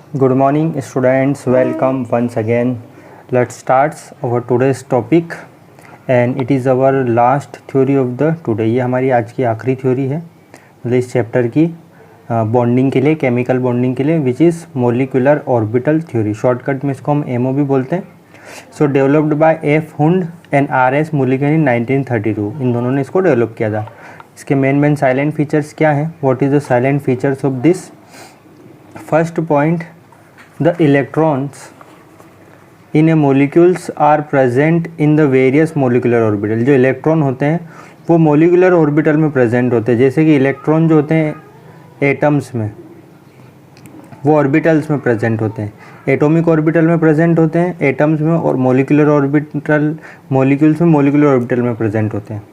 Good morning, students. Welcome once again. Let's start our today's topic, and it is our last theory of the today. ये हमारी आज की आखिरी theory है मतलब इस चैप्टर की बॉन्डिंग के लिए, केमिकल बॉन्डिंग के लिए, which is molecular orbital theory. Shortcut में इसको हम एमओ भी बोलते हैं। So developed by F Hund and R S Mulliken in 1932। इन दोनों ने इसको डेवलप किया था। इसके मेन साइलेंट फीचर्स क्या हैं? What is the salient features of this? First point, the electrons in a molecules are present in the various molecular orbital। जो इलेक्ट्रॉन होते हैं वो मोलिकुलर ऑर्बिटल में प्रेजेंट होते हैं। जैसे कि इलेक्ट्रॉन जो होते हैं एटम्स में, वो ऑर्बिटल्स में प्रेजेंट होते हैं। एटॉमिक ऑर्बिटल में प्रेजेंट होते हैं एटम्स में, और मोलिकुलर ऑर्बिटल मॉलिक्यूल्स में मोलिकुलर ऑर्बिटल में प्रेजेंट होते हैं।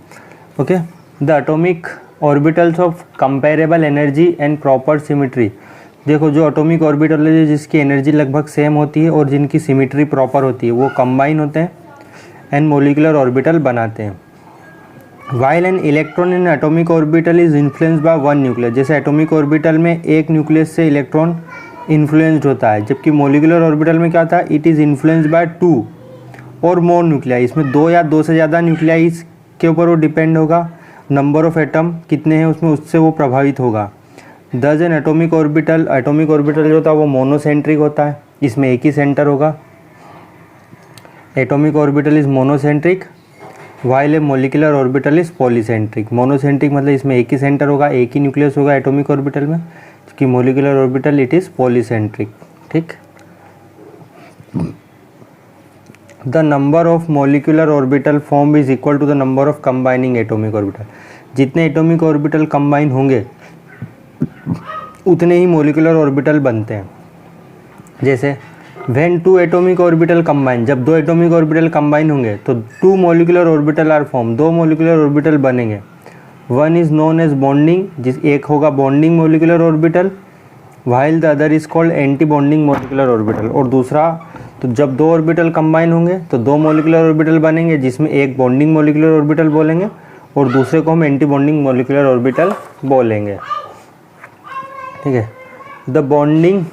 Okay, the atomic orbitals of comparable energy and proper symmetry. देखो, जो एटॉमिक ऑर्बिटल है जिसकी एनर्जी लगभग सेम होती है और जिनकी सिमेट्री प्रॉपर होती है, वो कंबाइन होते हैं एंड मोलिकुलर ऑर्बिटल बनाते हैं। While an electron in atomic orbital is influenced by one nucleus. जैसे एटॉमिक ऑर्बिटल में एक न्यूक्लियस से इलेक्ट्रॉन इन्फ्लुएंस्ड होता है, जबकि मोलिकुलर ऑर्बिटल में क्या होता है? It is influenced by two और मोर न्यूक्लियाई। इसमें दो या दो से ज़्यादा न्यूक्लियाई के ऊपर वो डिपेंड होगा। नंबर ऑफ एटम कितने हैं उसमें, उससे वो प्रभावित होगा। दस एन एटॉमिक ऑर्बिटल जो होता है वो मोनोसेंट्रिक होता है, इसमें एक ही सेंटर होगा। Atomic orbital is monocentric while a molecular orbital is polycentric. Monocentric मतलब इसमें एक ही सेंटर होगा, एक ही न्यूक्लियस होगा एटॉमिक ऑर्बिटल में, जबकि molecular orbital it is polycentric. ठीक, the number of molecular orbital form is equal to the number of combining atomic orbital. जितने एटॉमिक ऑर्बिटल कंबाइन होंगे उतने ही मोलिकुलर ऑर्बिटल बनते हैं। जैसे when two atomic orbital combine, जब दो एटॉमिक ऑर्बिटल कंबाइन होंगे तो two molecular orbital are form, दो मोलिकुलर ऑर्बिटल बनेंगे। One is known as bonding, जिस एक होगा bonding molecular orbital, while the other is called anti bonding molecular orbital. और दूसरा, तो जब दो ऑर्बिटल कंबाइन होंगे तो दो मोलिकुलर ऑर्बिटल बनेंगे, जिसमें एक बॉन्डिंग मोलिकुलर ऑर्बिटल बोलेंगे और दूसरे को हम एंटी बॉन्डिंग मोलिकुलर ऑर्बिटल बोलेंगे। ठीक है, the bonding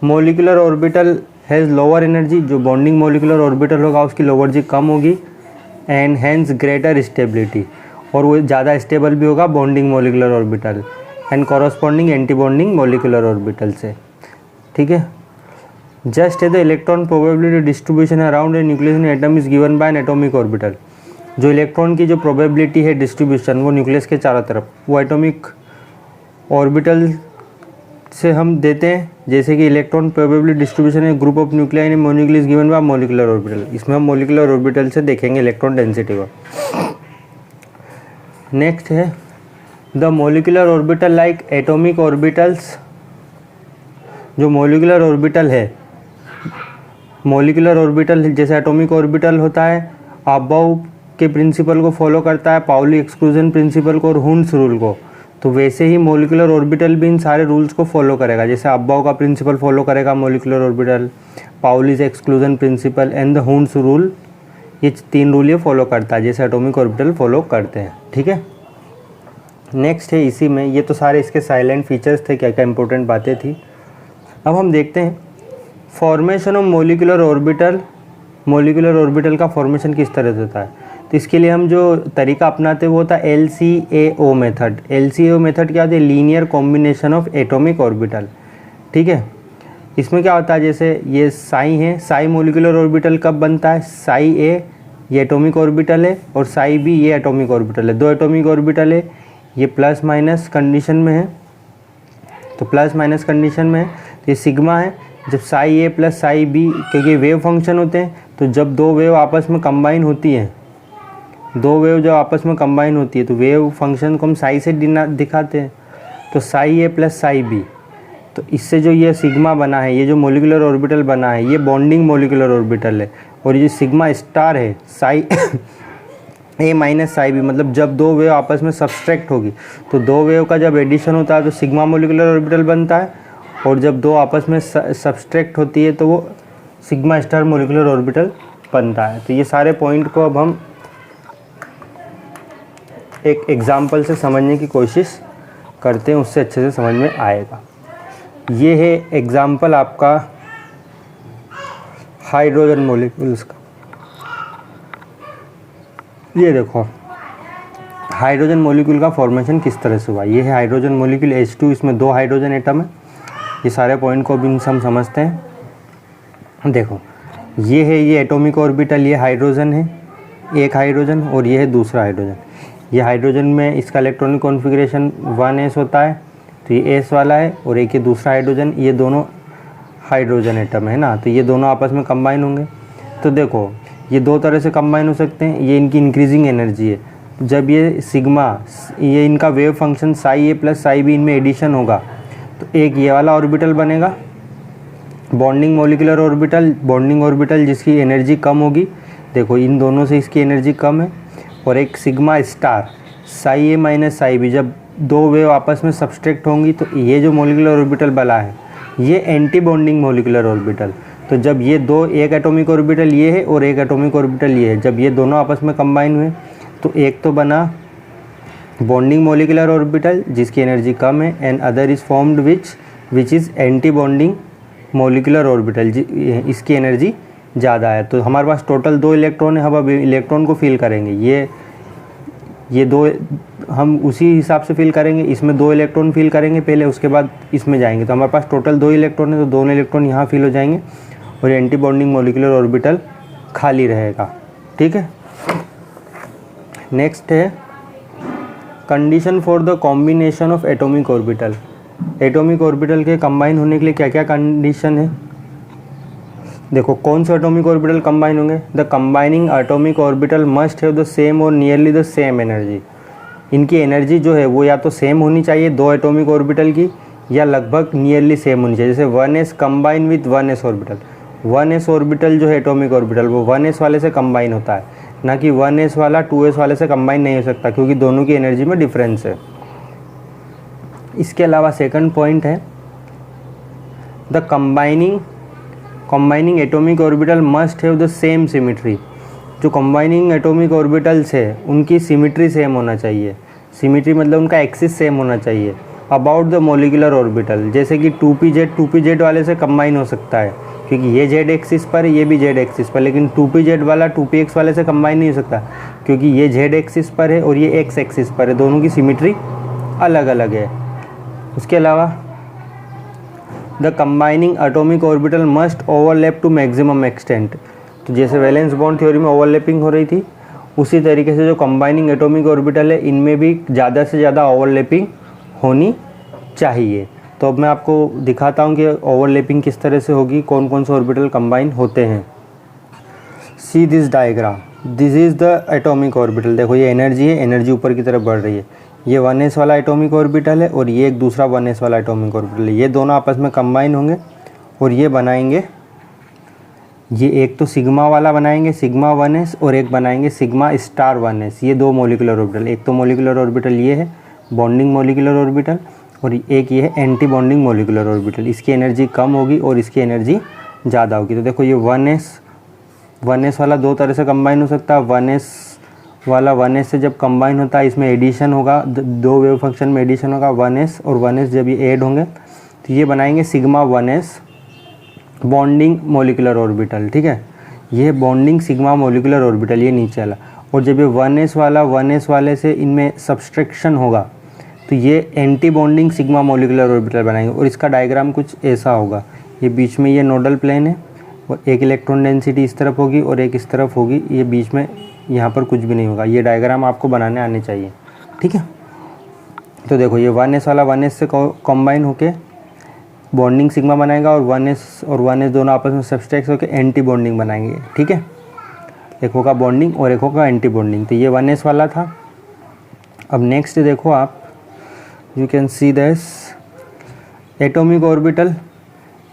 molecular orbital has lower energy. जो बॉन्डिंग मोलिकुलर ऑर्बिटल होगा उसकी लोअर एनर्जी कम होगी, एंड हैंस ग्रेटर स्टेबिलिटी, और वो ज़्यादा स्टेबल भी होगा bonding molecular orbital and corresponding anti bonding molecular orbital से। ठीक है, just the electron probability distribution around a nucleus in atom is given by N atomic orbital. जो इलेक्ट्रॉन की जो प्रोबेबिलिटी है डिस्ट्रीब्यूशन वो न्यूक्लियस के चारों तरफ, वो एटॉमिक ऑर्बिटल से हम देते हैं। जैसे कि इलेक्ट्रॉन प्रोबेबिलिटी डिस्ट्रीब्यूशन है group of nuclei in molecule is given by molecular orbital. इसमें हम मोलिकुलर ऑर्बिटल से देखेंगे इलेक्ट्रॉन डेंसिटी को। नेक्स्ट है the molecular orbital like atomic orbitals. जो मोलिकुलर ऑर्बिटल है, मोलिकुलर ऑर्बिटल जैसे एटॉमिक ऑर्बिटल होता है, अबाउ के प्रिंसिपल को फॉलो करता है, पाउली एक्सक्लूजन प्रिंसिपल को और हुंड्स रूल को, तो वैसे ही मोलिकुलर ऑर्बिटल भी इन सारे रूल्स को फॉलो करेगा। जैसे अबाउ का प्रिंसिपल फॉलो करेगा molecular orbital, Pauli's exclusion principle and the Hund's rule, ये तीन रूल ये फॉलो करता है जैसे एटॉमिक ऑर्बिटल फॉलो करते हैं। ठीक है, नेक्स्ट है इसी में, ये तो सारे इसके साइलेंट फीचर्स थे, क्या क्या इंपॉर्टेंट बातें थी। अब हम देखते हैं formation of molecular orbital. Molecular orbital का फॉर्मेशन किस तरह से होता है? तो इसके लिए हम जो तरीका अपनाते हैं वो होता है LCAO मेथड। LCAO मेथड क्या होती है? Linear combination of atomic orbital. ठीक है, इसमें क्या होता है, जैसे ये साई है, साई मोलिकुलर ऑर्बिटल कब बनता है? साई A ये एटॉमिक ऑर्बिटल है और साई B ये एटॉमिक ऑर्बिटल है। दो एटॉमिक ऑर्बिटल है, ये प्लस माइनस कंडीशन में है, तो प्लस माइनस कंडीशन में है, तो ये सिग्मा है। जब Sai A plus psi B, क्योंकि वेव फंक्शन होते हैं, तो जब दो वेव आपस में कंबाइन होती हैं, दो वेव जब आपस में कंबाइन होती है तो वेव फंक्शन को हम साई से दिखाते हैं, तो Sai A plus psi B। तो इससे जो ये सिग्मा बना है, ये जो मोलिकुलर ऑर्बिटल बना है, ये बॉन्डिंग मोलिकुलर ऑर्बिटल है। और ये सिग्मा स्टार है Sai A minus psi B, मतलब जब दो वेव आपस में सब्सट्रैक्ट होगी तो दो वेव का जब एडिशन होता है तो सिग्मा मोलिकुलर ऑर्बिटल बनता है, और जब दो आपस में सब्सट्रैक्ट होती है तो वो सिग्मा स्टार मोलिकुलर ऑर्बिटल बनता है। तो ये सारे पॉइंट को अब हम एक एग्जाम्पल से समझने की कोशिश करते हैं, उससे अच्छे से समझ में आएगा। ये है एग्जाम्पल आपका हाइड्रोजन मॉलिक्यूल्स का। ये देखो हाइड्रोजन मॉलिक्यूल का फॉर्मेशन किस तरह से हुआ। ये है हाइड्रोजन मॉलिक्यूल H2, इसमें 2 हाइड्रोजन एटम है। ये सारे पॉइंट को भी हम समझते हैं। देखो ये है, ये एटॉमिक ऑर्बिटल, ये हाइड्रोजन है, एक हाइड्रोजन, और ये है दूसरा हाइड्रोजन। ये हाइड्रोजन में इसका इलेक्ट्रॉनिक कॉन्फ़िगरेशन 1s होता है, तो ये s वाला है, और एक ये दूसरा हाइड्रोजन, ये दोनों हाइड्रोजन एटम है ना, तो ये दोनों आपस में कंबाइन होंगे। तो देखो ये 2 तरह से कंबाइन हो सकते हैं। ये इनकी इंक्रीजिंग एनर्जी है। जब ये सिग्मा, ये इनका वेव फंक्शन साई ए प्लस साई बी इनमें एडिशन होगा, तो एक ये वाला ऑर्बिटल बनेगा, bonding molecular orbital, bonding orbital जिसकी एनर्जी कम होगी। देखो इन दोनों से इसकी एनर्जी कम है। और एक सिग्मा स्टार, साई ए माइनस साई बी, जब 2 वेव आपस में सब्सट्रैक्ट होंगी तो ये जो मॉलिक्यूलर ऑर्बिटल बना है ये एंटी बॉन्डिंग मॉलिक्यूलर ऑर्बिटल। तो जब ये दो, एक एटॉमिक ऑर्बिटल ये है और एक एटॉमिक ऑर्बिटल ये है, जब ये दोनों आपस में कंबाइन हुए तो एक तो बना बॉन्डिंग मॉलिक्यूलर ऑर्बिटल जिसकी एनर्जी कम है, and other is formed which is anti bonding molecular orbital, इसकी एनर्जी ज़्यादा है। तो हमारे पास टोटल 2 इलेक्ट्रॉन है। हम अब इलेक्ट्रॉन को फिल करेंगे, ये 2 हम उसी हिसाब से फिल करेंगे। इसमें 2 इलेक्ट्रॉन फिल करेंगे पहले, उसके बाद इसमें जाएंगे। तो हमारे पास टोटल 2 इलेक्ट्रॉन है, तो दोनों इलेक्ट्रॉन यहाँ फिल हो जाएंगे और एंटी बॉन्डिंग मॉलिक्यूलर ऑर्बिटल खाली रहेगा। ठीक है, नेक्स्ट है condition for the combination of atomic orbital. Atomic orbital के कंबाइन होने के लिए क्या क्या कंडीशन है। देखो कौन से एटॉमिक ऑर्बिटल कंबाइन होंगे। The combining atomic orbital must have the same और नियरली द सेम एनर्जी। इनकी एनर्जी जो है वो या तो सेम होनी चाहिए 2 एटॉमिक ऑर्बिटल की, या लगभग नियरली सेम होनी चाहिए। जैसे 1s combine with 1s orbital, 1s orbital जो है एटॉमिक ऑर्बिटल वो 1s वाले से कंबाइन होता है, ना कि 1s वाला 2s वाले से कंबाइन नहीं हो सकता, क्योंकि दोनों की एनर्जी में डिफरेंस है। इसके अलावा सेकंड पॉइंट है the combining atomic orbital must have the same symmetry. जो कंबाइनिंग एटॉमिक ऑर्बिटल्स है उनकी सिमिट्री सेम होना चाहिए। सिमिट्री मतलब उनका एक्सिस सेम होना चाहिए अबाउट द मॉलिक्यूलर ऑर्बिटल। जैसे कि 2pz वाले से कंबाइन हो सकता है, क्योंकि ये z एक्सिस पर है, ये भी z एक्सिस पर, लेकिन 2pz वाला 2px वाले से कंबाइन नहीं हो सकता, क्योंकि ये z एक्सिस पर है और ये x एक्सिस पर है, दोनों की सिमिट्री अलग अलग है। उसके अलावा the combining atomic orbital must overlap to maximum extent. तो जैसे वैलेंस बॉन्ड थ्योरी में ओवरलैपिंग हो रही थी, उसी तरीके से जो कंबाइनिंग एटॉमिक ऑर्बिटल है इनमें भी ज़्यादा से ज़्यादा ओवरलैपिंग होनी चाहिए। तो अब मैं आपको दिखाता हूँ कि ओवरलैपिंग किस तरह से होगी, कौन कौन से ऑर्बिटल कंबाइन होते हैं। See this diagram, this is the atomic orbital. देखो ये एनर्जी है, एनर्जी ऊपर की तरफ बढ़ रही है। ये 1s वाला एटॉमिक ऑर्बिटल है और ये एक दूसरा 1s वाला एटॉमिक ऑर्बिटल है। ये दोनों आपस में कंबाइन होंगे और ये बनाएंगे, ये एक तो सिग्मा वाला बनाएंगे सिग्मा 1s, और एक बनाएंगे सिग्मा स्टार 1s। ये 2 मॉलिक्यूलर ऑर्बिटल, एक तो मॉलिक्यूलर ऑर्बिटल ये है बॉन्डिंग मॉलिक्यूलर ऑर्बिटल, और एक ये है एंटी बॉन्डिंग मॉलिक्यूलर ऑर्बिटल। इसकी एनर्जी कम होगी और इसकी एनर्जी ज़्यादा होगी। तो देखो ये 1s वाला 2 तरह से कंबाइन हो सकता है। 1s वाला 1s से जब कंबाइन होता है इसमें एडिशन होगा, 2 वेव फंक्शन में एडिशन होगा 1s और 1s जब ये ऐड होंगे तो ये बनाएंगे sigma 1s bonding molecular orbital. ठीक है, ये बॉन्डिंग सिग्मा मॉलिक्यूलर ऑर्बिटल ये नीचे वाला, और जब ये 1s वाला 1s वाले से इनमें सब्सट्रैक्शन होगा तो ये anti bonding sigma molecular orbital बनाएंगे। और इसका डायग्राम कुछ ऐसा होगा, ये बीच में ये नोडल प्लेन है और एक इलेक्ट्रॉन डेंसिटी इस तरफ होगी और एक इस तरफ होगी, ये बीच में यहाँ पर कुछ भी नहीं होगा। ये डायग्राम आपको बनाने आने चाहिए। ठीक है, तो देखो ये 1s वाला 1s से कंबाइन होके बॉन्डिंग सिग्मा बनाएगा, और 1s दोनों आपस में सब्सट्रैक्ट होकर एंटी बॉन्डिंग बनाएंगे। ठीक है, एक होगा बॉन्डिंग और एक होगा एंटी बॉन्डिंग। तो ये 1s वाला था। अब नेक्स्ट देखो आप, you can see this atomic orbital.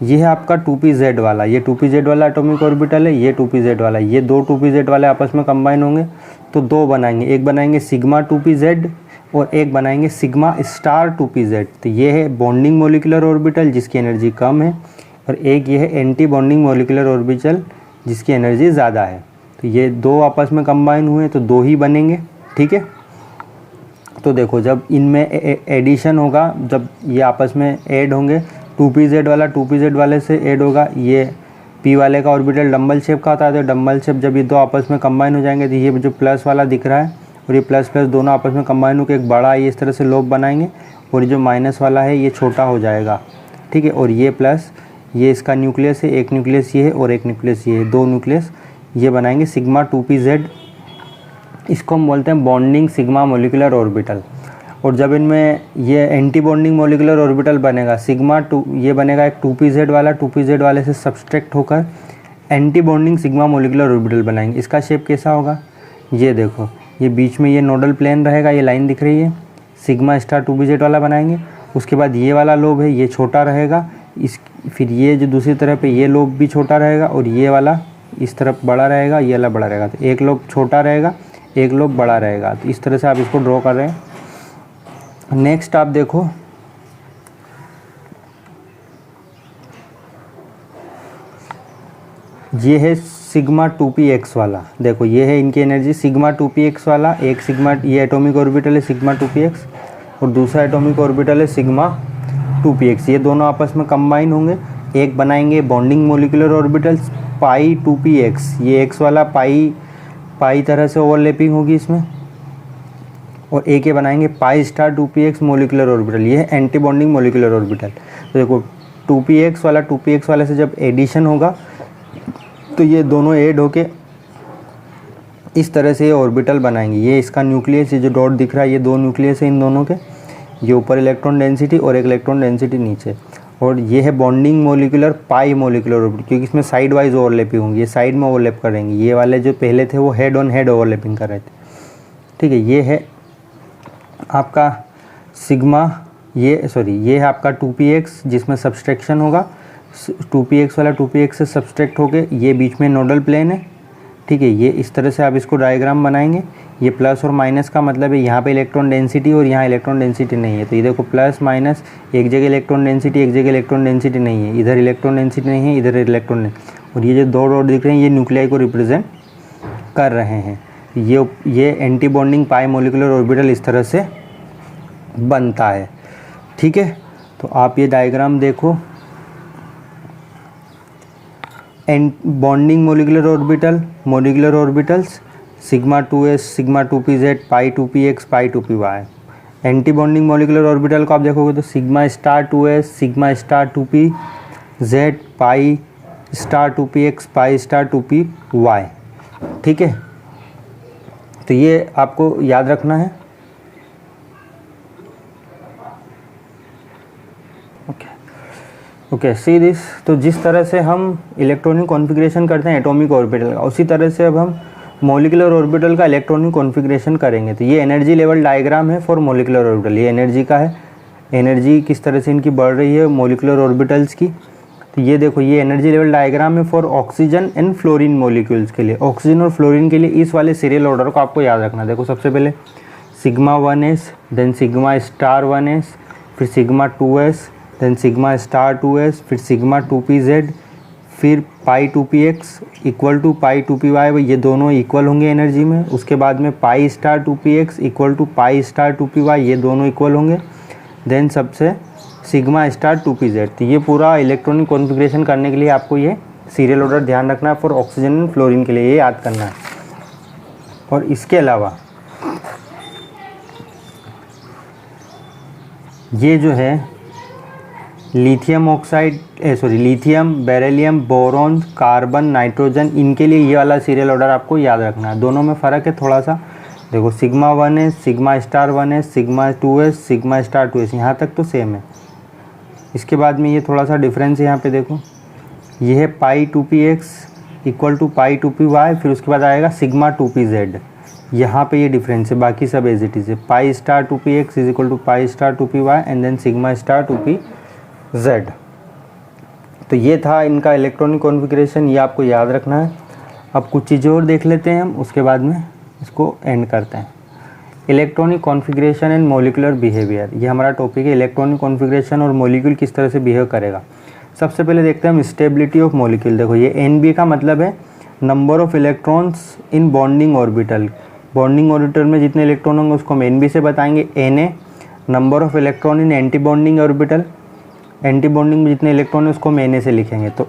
ये है आपका 2pz वाला, ये 2pz वाला एटॉमिक ऑर्बिटल है, ये 2pz वाला। ये 2 2pz वाले आपस में कंबाइन होंगे तो 2 बनाएंगे, एक बनाएंगे सिग्मा 2pz और एक बनाएंगे सिग्मा स्टार 2pz। तो ये है बॉन्डिंग मॉलिक्यूलर ऑर्बिटल जिसकी एनर्जी कम है, और एक ये है एंटी बॉन्डिंग मॉलिक्यूलर ऑर्बिटल जिसकी एनर्जी ज़्यादा है। तो ये 2 आपस में कंबाइन हुए तो 2 ही बनेंगे। ठीक है, तो देखो जब इनमें एडिशन होगा, जब ये आपस में ऐड होंगे 2pz वाला 2pz वाले से ऐड होगा। ये p वाले का ऑर्बिटल डम्बल शेप का होता है, तो डम्बल शेप जब ये दो आपस में कंबाइन हो जाएंगे तो ये जो प्लस वाला दिख रहा है और ये प्लस प्लस दोनों आपस में कंबाइन होकर एक बड़ा ये इस तरह से लोब बनाएंगे, और ये जो माइनस वाला है ये छोटा हो जाएगा, ठीक है। और ये प्लस ये इसका न्यूक्लियस है, एक न्यूक्लियस ये है और एक न्यूक्लियस ये है, दो न्यूक्लियस ये बनाएंगे सिग्मा 2pz। इसको हम बोलते हैं बॉन्डिंग सिग्मा मोलिकुलर ऑर्बिटल। और जब इनमें ये एंटी बॉन्डिंग मोलिकुलर ऑर्बिटल बनेगा सिग्मा 2, ये बनेगा एक 2pz वाला, 2pz वाले से सब्सट्रैक्ट होकर anti bonding sigma molecular orbital बनाएंगे। इसका शेप कैसा होगा, ये देखो, ये बीच में ये नोडल प्लेन रहेगा, ये लाइन दिख रही है, सिग्मा स्टार 2pz वाला बनाएंगे। उसके बाद ये वाला लोब है ये छोटा रहेगा, इस फिर ये जो दूसरी तरफ पे ये लोब भी छोटा रहेगा और ये वाला इस तरफ बड़ा रहेगा, ये वाला बड़ा रहेगा। तो एक लोब छोटा रहेगा, एक लोब बड़ा रहेगा। तो इस तरह से आप इसको ड्रॉ कर रहे हैं। नेक्स्ट आप देखो, ये है सिग्मा 2px वाला। देखो ये है इनकी एनर्जी सिग्मा 2px वाला, एक सिग्मा ये एटॉमिक ऑर्बिटल है सिग्मा 2px और दूसरा एटॉमिक ऑर्बिटल है सिग्मा 2px। ये दोनों आपस में कंबाइन होंगे, एक बनाएंगे बॉन्डिंग मोलिकुलर ऑर्बिटल्स पाई 2px। ये x वाला पाई तरह से ओवरलैपिंग होगी इसमें, और एक ये बनाएंगे पाई स्टार 2px मोलिकुलर ऑर्बिटल। ये है एंटी बॉन्डिंग मोलिकुलर ऑर्बिटल। तो देखो 2px वाला 2px वाले से जब एडिशन होगा तो ये दोनों ऐड होके इस तरह से ये ऑर्बिटल बनाएंगे। ये इसका न्यूक्लियस, ये जो डॉट दिख रहा है ये दो न्यूक्लियस है इन दोनों के, ये ऊपर इलेक्ट्रॉन डेंसिटी और एक इलेक्ट्रॉन डेंसिटी नीचे। और ये है बॉन्डिंग मोलिकुलर पाई मोलिकुलर ऑर्बिटल, क्योंकि इसमें साइड वाइज ओवरलैपिंग होंगी, ये साइड में ओवरलैप करेंगे। ये वाले जो पहले थे वो हेड ऑन हेड ओवरलैपिंग कर रहे थे, ठीक है। ये है आपका सिग्मा, ये है आपका 2px जिसमें सब्सट्रैक्शन होगा। 2px वाला 2px से सब्सट्रैक्ट होके ये बीच में नोडल प्लेन है, ठीक है। ये इस तरह से आप इसको डायग्राम बनाएंगे। ये प्लस और माइनस का मतलब है यहाँ पे इलेक्ट्रॉन डेंसिटी और यहाँ इलेक्ट्रॉन डेंसिटी नहीं है। तो ये देखो प्लस माइनस, एक जगह इलेक्ट्रॉन डेंसिटी एक जगह इलेक्ट्रॉन डेंसिटी नहीं है, इधर इलेक्ट्रॉन डेंसिटी नहीं है, इधर इलेक्ट्रॉन नहीं। और ये जो दो डॉट दिख रहे हैं ये न्यूक्लियाई को रिप्रेजेंट कर रहे हैं। ये एंटी बॉन्डिंग पाई मोलिकुलर ऑर्बिटल इस तरह से बनता है, ठीक है। तो आप ये डायग्राम देखो, bonding molecular orbitals sigma 2s sigma 2pz पाई 2px पाई 2py। Anti bonding molecular orbital को आप देखोगे तो sigma star 2s sigma star 2pz पाई स्टार 2px पाई स्टार 2py, ठीक है। तो ये आपको याद रखना है। Okay see this. तो जिस तरह से हम इलेक्ट्रॉनिक कॉन्फ़िगरेशन करते हैं एटॉमिक ऑर्बिटल का, उसी तरह से अब हम मॉलिक्यूलर ऑर्बिटल का इलेक्ट्रॉनिक कॉन्फ़िगरेशन करेंगे। तो ये एनर्जी लेवल डायग्राम है फॉर मॉलिक्यूलर ऑर्बिटल। ये एनर्जी का है, एनर्जी किस तरह से इनकी बढ़ रही है मॉलिक्यूलर ऑर्बिटल्स की। तो ये देखो ये एनर्जी लेवल डायग्राम है for oxygen and fluorine molecules के लिए। ऑक्सीजन और फ्लोरीन के लिए इस वाले सीरियल ऑर्डर को आपको याद रखना। देखो सबसे पहले sigma 1s, then sigma star 1s, फिर sigma 2s, then sigma star 2s, फिर सिग्मा 2pz, फिर पाई 2px equal to pi 2py। ये दोनों इक्वल होंगे एनर्जी में। उसके बाद में pi star 2px equal to pi star 2py, ये दोनों इक्वल होंगे। देन सबसे सिग्मा स्टार 2pz। तो ये पूरा इलेक्ट्रॉनिक कॉन्फ़िगरेशन करने के लिए आपको ये सीरियल ऑर्डर ध्यान रखना है फॉर ऑक्सीजन एंड फ्लोरीन के लिए, ये याद करना है। और इसके अलावा ये जो है lithium oxide lithium, beryllium, boron, carbon, nitrogen, इनके लिए ये वाला सीरियल ऑर्डर आपको याद रखना है। दोनों में फ़र्क है थोड़ा सा। देखो sigma 1s sigma star 1s sigma 2s sigma star 2s, यहाँ तक तो सेम है। इसके बाद में ये थोड़ा सा डिफरेंस है, यहाँ पे देखो ये है पाई 2px equal to pi 2py, फिर उसके बाद आएगा सिग्मा 2pz। यहाँ पे ये डिफरेंस है, बाकी सब एज इट इज़ है। Pi star 2px is equal to pi star 2py and then sigma star 2pz। तो ये था इनका इलेक्ट्रॉनिक कॉन्फ़िगरेशन, ये आपको याद रखना है। अब कुछ चीज़ें और देख लेते हैं हम, उसके बाद में इसको एंड करते हैं। Electronic configuration and molecular behaviour, ये हमारा टॉपिक है। इलेक्ट्रॉनिक कॉन्फ़िगरेशन और मॉलिक्यूल किस तरह से बिहेव करेगा। सबसे पहले देखते हैं हम स्टेबिलिटी ऑफ मॉलिक्यूल। देखो ये NB का मतलब है number of electrons in bonding orbital. Bonding orbital में जितने इलेक्ट्रॉन होंगे उसको हम NB से बताएंगे। Na number of electron in anti bonding orbital, anti bonding में जितने इलेक्ट्रॉन है उसको हम Na से लिखेंगे। तो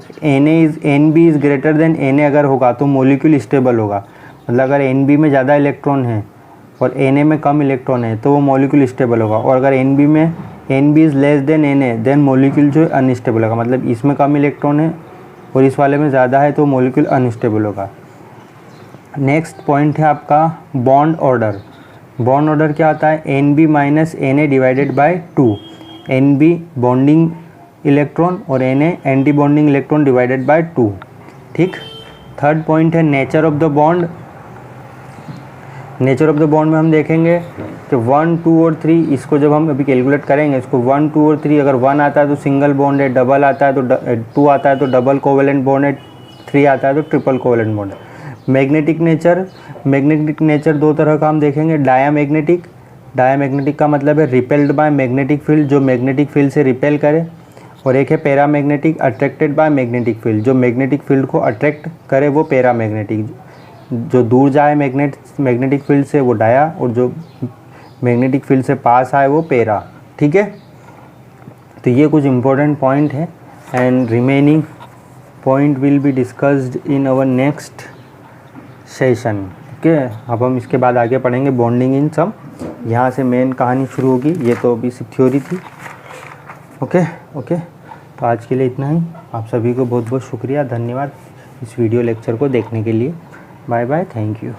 Nb is greater than Na अगर होगा तो मॉलिक्यूल स्टेबल होगा। मतलब अगर Nb में ज़्यादा इलेक्ट्रॉन है और Na में कम इलेक्ट्रॉन है तो वो मॉलिक्यूल स्टेबल होगा। और अगर Nb is less than Na then molecule जो है अनस्टेबल होगा। मतलब इसमें कम इलेक्ट्रॉन है और इस वाले में ज़्यादा है तो मॉलिक्यूल अनस्टेबल होगा। नेक्स्ट पॉइंट है आपका बॉन्ड ऑर्डर। बॉन्ड ऑर्डर क्या आता है? Nb minus Na divided by 2। Nb bonding electron और Na anti bonding electron divided by 2। ठीक। थर्ड पॉइंट है nature of the bond. Nature of the bond में हम देखेंगे कि 1, 2 और 3, इसको जब हम अभी कैलकुलेट करेंगे, इसको 1, 2 और 3, अगर 1 आता है तो सिंगल बॉन्ड है, डबल आता है तो 2 आता है तो डबल कोवेलेंट बॉन्ड है, 3 आता है तो ट्रिपल कोवेलेंट बॉन्ड है। मैग्नेटिक नेचर दो तरह का हम देखेंगे। डायामैग्नेटिक का मतलब है रिपेल्ड बाय मैग्नेटिक फील्ड, जो मैग्नेटिक फील्ड से रिपेल करे, और एक है paramagnetic, attracted by magnetic field, जो मैग्नेटिक फील्ड को अट्रैक्ट करे वो पैरामैग्नेटिक, जो दूर जाए मैग्नेटिक फील्ड से वो डाया, और जो मैग्नेटिक फील्ड से पास आए वो पैरा। ठीक है, तो ये कुछ इंपॉर्टेंट पॉइंट है and remaining point will be discussed in our next session. Okay, अब हम इसके बाद आगे पढ़ेंगे बॉन्डिंग इन सम। यहाँ से मेन कहानी शुरू होगी। ये तो अभी सिर्फ थ्योरी थी। ओके, तो आज के लिए इतना ही। आप सभी को बहुत बहुत शुक्रिया, धन्यवाद इस वीडियो लेक्चर को देखने के लिए। Bye bye, thank you.